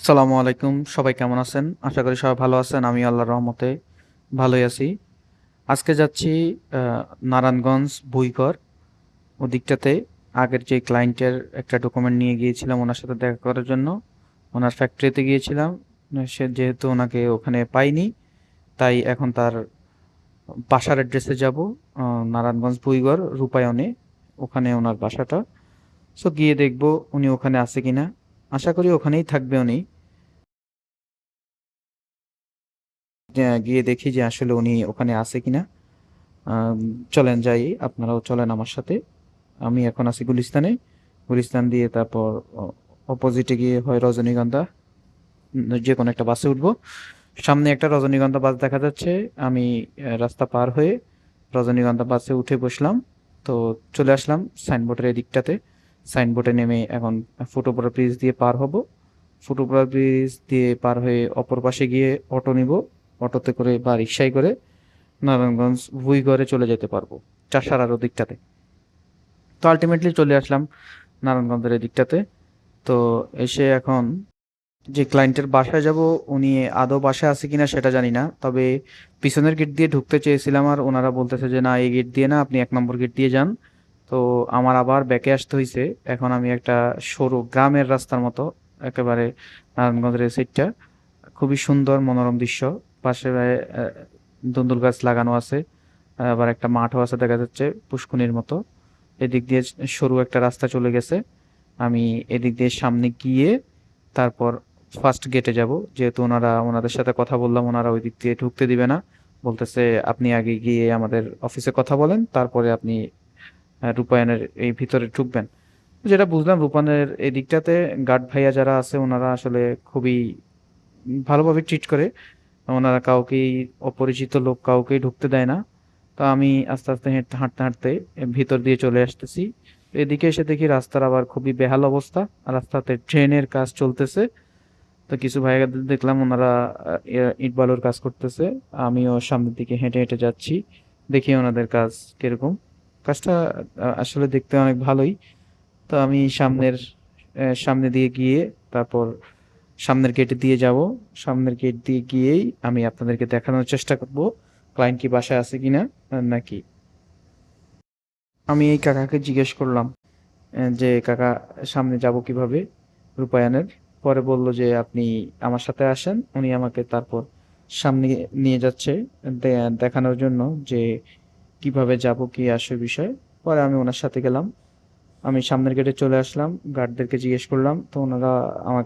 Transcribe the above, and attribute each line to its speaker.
Speaker 1: আসসালামু আলাইকুম। সবাই কেমন আছেন? আশা করি সবাই ভালো আছেন। আমি আল্লাহর রহমতে ভালোই আছি। আজকে যাচ্ছি নারায়ণগঞ্জ ভুইগড় ওদিকটাতে। আগের যে ক্লায়েন্টের একটা ডকুমেন্ট নিয়ে গিয়েছিলাম ওনার সাথে দেখা করার জন্য, ওনার ফ্যাক্টরিতে গিয়েছিলাম। সে যেহেতু ওনাকে ওখানে পাইনি, তাই এখন তার বাসার অ্যাড্রেসে যাব। নারায়ণগঞ্জ ভুইগড় রূপায়ণে, ওখানে ওনার বাসাটা। সো গিয়ে দেখবো উনি ওখানে আছে কিনা। আশা করি ওখানেই থাকবে উনি। গিয়ে দেখি যে আসলে উনি ওখানে আছে কিনা। আম, চলেন যাই, আপনারাও চলেন আমার সাথে। আমি এখন আছি গুলিস্তানে। গুলিস্তান দিয়ে তারপর অপোজিটে গিয়ে হয় রজনীগন্ধা, যে কোনো একটা বাসে উঠবো। সামনে একটা রজনীগন্ধা বাস দেখা যাচ্ছে। আমি রাস্তা পার হয়ে রজনীগন্ধা বাসে উঠে বসলাম। তো চলে আসলাম সাইনবোর্ডের এদিকটাতে। সাইনবোর্ডে নেমে এখন ফুটওভার ব্রিজ দিয়ে পার হব। ফুটওভার ব্রিজ দিয়ে পার হয়ে অপর পাশে গিয়ে অটো নিব। অটোতে করে বা রিক্সায় করে নারায়ণগঞ্জ ভুইগড়ে চলে যেতে পারবো, চাষারার ওদিকটাতে। তো আলটিমেটলি চলে আসলাম নারায়ণগঞ্জের এদিকটাতে। তো এসে এখন যে ক্লায়েন্টের বাসায় যাব, উনি আদৌ বাসায় আছে কিনা সেটা জানি না। তবে পিছনের গেট দিয়ে ঢুকতে চেয়েছিলাম, আর ওনারা বলতেছে যে না, এই গেট দিয়ে না, আপনি 1 নম্বর গেট দিয়ে যান। তো আমার আবার ব্যাকে আসতে হয়েছে। এখন আমি একটা সরু গ্রামের রাস্তার মতো, একেবারে নারায়ণগঞ্জের এই সাইডটা খুবই সুন্দর মনোরম দৃশ্য। পাশে দুন্দুল গাছ লাগানো আছে। আবার একটা মাঠও আছে দেখা যাচ্ছে পুষ্কুনির মতো। এদিক দিয়ে সরু একটা রাস্তা চলে গেছে। আমি এদিক দিয়ে সামনে গিয়ে তারপর ফার্স্ট গেটে যাব। যেহেতু ওনাদের সাথে কথা বললাম, ওনারা ওই দিক দিয়ে ঢুকতে দিবে না। বলতেছে আপনি আগে গিয়ে আমাদের অফিসে কথা বলেন, তারপরে আপনি রূপায়ণের এই ভিতরে ঢুকবেন। যেটা বুঝলাম, রূপায়ণের এই দিকটাতে গার্ড ভাইয়া যারা আছে ওনারা আসলে খুবই ভালোভাবে ট্রিট করে। ওনারা কাউকেই, অপরিচিত লোক কাউকেই ঢুকতে দেয় না। তো আমি আস্তে আস্তে হাঁটতে হাঁটতে ভিতর দিয়ে চলে আসতেছি। এদিকে এসে দেখি রাস্তার আবার খুবই বেহাল অবস্থা। রাস্তাতে ট্রেনের কাজ চলতেছে। তো কিছু ভাইয়াদের দেখলাম ওনারা ইট বালুর কাজ করতেছে। আমিও সামনের দিকে হেঁটে হেঁটে যাচ্ছি, দেখি ওনাদের কাজ কিরকম। কাজটা আসলে দেখতে অনেক ভালোই। তো আমি সামনে দিয়ে গিয়ে তারপর সামনের গেট দিয়ে যাব। সামনের গেট দিয়ে গিয়েই আমি আপনাদেরকে দেখানোর চেষ্টা করব ক্লায়েন্ট কি বাসায় আছে কিনা নাকি। আমি এই কাকাকে জিজ্ঞেস করলাম যে কাকা, সামনে যাব কিভাবে রূপায়ণের। পরে বলল যে আপনি আমার সাথে আসেন। উনি আমাকে তারপর সামনে নিয়ে যাচ্ছে দেখানোর জন্য যে কিভাবে যাব, কি আসে বিষয়। পরে আমি ওনার সাথে গেলাম। আমি সামনের গেটে চলে আসলাম, গার্ডদেরকে জিজ্ঞেস করলাম, তো ওনারা আমাকে